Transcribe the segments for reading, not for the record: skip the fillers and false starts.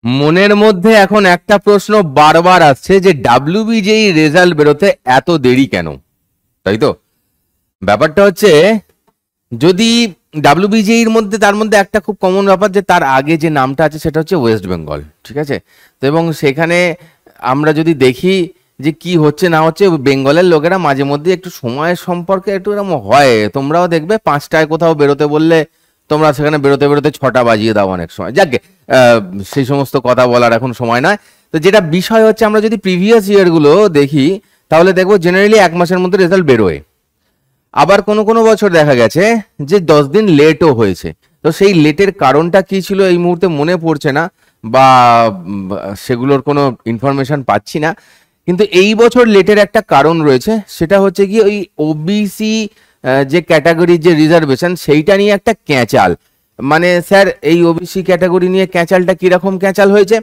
মনের মধ্যে এখন একটা প্রশ্ন বারবার আসছে যে ডাব্লিউবিজেই রেজাল্ট বেরোতে এত দেরি কেন, তাই তো? ব্যাপারটা হচ্ছে, যদি ডাব্লিউবিজের মধ্যে তার মধ্যে একটা খুব কমন ব্যাপার যে তার আগে যে নামটা আছে সেটা হচ্ছে ওয়েস্ট বেঙ্গল, ঠিক আছে? তো এবং সেখানে আমরা যদি দেখি যে কি হচ্ছে না হচ্ছে, বেঙ্গলের লোকেরা মাঝে মধ্যে একটু সময়ের সম্পর্কে একটু এরকম হয়। তোমরাও দেখবে 5টায় কোথাও বেরোতে বললে তোমরা সেখানে বেরোতে বেরোতে 6টা বাজিয়ে দাও অনেক সময়। যাকে সেই সমস্ত কথা বলার এখন সময় নয়। তো যেটা বিষয় হচ্ছে, আমরা যদি প্রিভিয়াস ইয়ারগুলো দেখি তাহলে দেখবো জেনারেলি 1 মাসের মধ্যে রেজাল্ট বেরোয়। আবার কোনো কোনো বছর দেখা গেছে যে 10 দিন লেটও হয়েছে। তো সেই লেটের কারণটা কি ছিল এই মুহূর্তে মনে পড়ছে না, বা সেগুলোর কোনো ইনফরমেশন পাচ্ছি না। কিন্তু এই বছর লেটের একটা কারণ রয়েছে, সেটা হচ্ছে কি ওই ওবিসি যে ক্যাটাগরির যে রিজার্ভেশন সেইটা নিয়ে একটা ক্যাঁচাল। মানে স্যার, এই ওবিসি ক্যাটাগরি নিয়ে ক্যাঁচালটা কিরকম ক্যাঁচাল হয়েছে,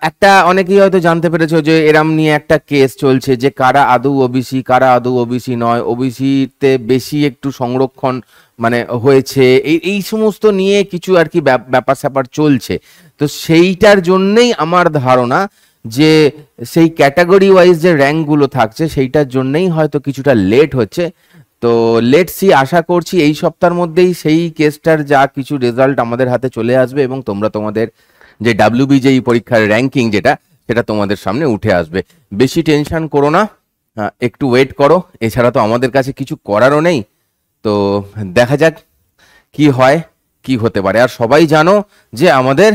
একটা অনেকেই হয়তো জানতে পেরেছো যে এরাম নিয়ে একটা কেস চলছে যে কারা আদৌ ওবিসি কারা আদৌ ওবিসি নয়, ওবিসিতে বেশি একটু সংরক্ষণ মানে হয়েছে, এই এই সমস্ত নিয়ে কিছু আর কি ব্যাপার স্যাপার চলছে। তো সেইটার জন্যই আমার ধারণা যে সেই ক্যাটাগরি ওয়াইজ যে র্যাঙ্কগুলো থাকছে সেইটার জন্যই হয়তো কিছুটা লেট হচ্ছে। তো লেট সি, আশা করছি এই সপ্তাহের মধ্যেই সেই কেসটার যা কিছু রেজাল্ট আমাদের হাতে চলে আসবে এবং তোমরা তোমাদের যে ডাব্লিউবিজেই পরীক্ষার র্যাঙ্কিং যেটা সেটা তোমাদের সামনে উঠে আসবে। বেশি টেনশন করো না, একটু ওয়েট করো। এছাড়া তো আমাদের কাছে কিছু করারও নেই। তো দেখা যাক কি হয়, কি হতে পারে। আর সবাই জানো যে আমাদের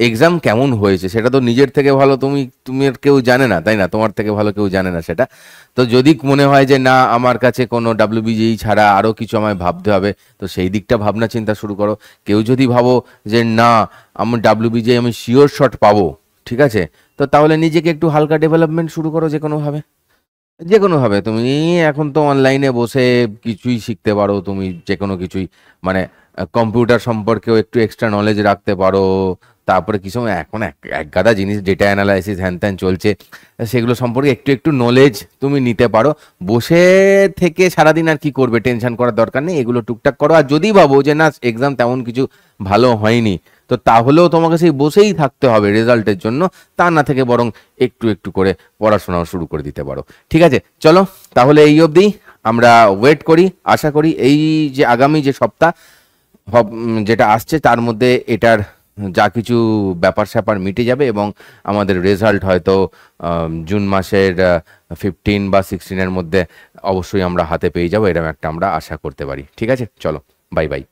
এক্সাম কেমন হয়েছে, সেটা তো নিজের থেকে ভালো তুমি তুমি আর কেউ জানে না, তাই না? তোমার থেকে ভালো কেউ জানে না সেটা। তো যদি মনে হয় যে না, আমার কাছে কোনো ডাব্লিউবিজেই ছাড়া আরও কিছু আমায় ভাবতে হবে, তো সেই দিকটা ভাবনা চিন্তা শুরু করো। কেউ যদি ভাবো যে না, আমার ডাব্লিউবিজেই আমি শিওর শট পাবো, ঠিক আছে, তো তাহলে নিজেকে একটু হালকা ডেভেলপমেন্ট শুরু করো যে কোনোভাবে। তুমি এখন তো অনলাইনে বসে কিছুই শিখতে পারো, তুমি যে কোনো কিছুই, মানে কম্পিউটার সম্পর্কেও একটু এক্সট্রা নলেজ রাখতে পারো। তারপরে কি সময় এখন এক এক গাদা জিনিস, ডেটা অ্যানালাইসিস হ্যান ত্যান চলছে, সেগুলো সম্পর্কে একটু একটু নলেজ তুমি নিতে পারো। বসে থেকে সারাদিন আর কি করবে, টেনশন করার দরকার নেই, এগুলো টুকটাক করো। আর যদি ভাবো যে না, এক্সাম তেমন কিছু ভালো হয়নি, তো তাহলেও তোমাকে সেই বসেই থাকতে হবে রেজাল্টের জন্য, তা না থেকে বরং একটু একটু করে পড়াশোনাও শুরু করে দিতে পারো। ঠিক আছে, চলো তাহলে এই অবধি আমরা ওয়েট করি। আশা করি এই যে আগামী যে সপ্তাহ যেটা আসছে তার মধ্যে এটার যা কিছু ব্যাপার স্যাপার মিটে যাবে এবং আমাদের রেজাল্ট হয়তো জুন মাসের 15 বা 16-এর মধ্যে অবশ্যই আমরা হাতে পেয়ে যাবো, এরকম একটা আমরা আশা করতে পারি। ঠিক আছে, চলো, বাই বাই।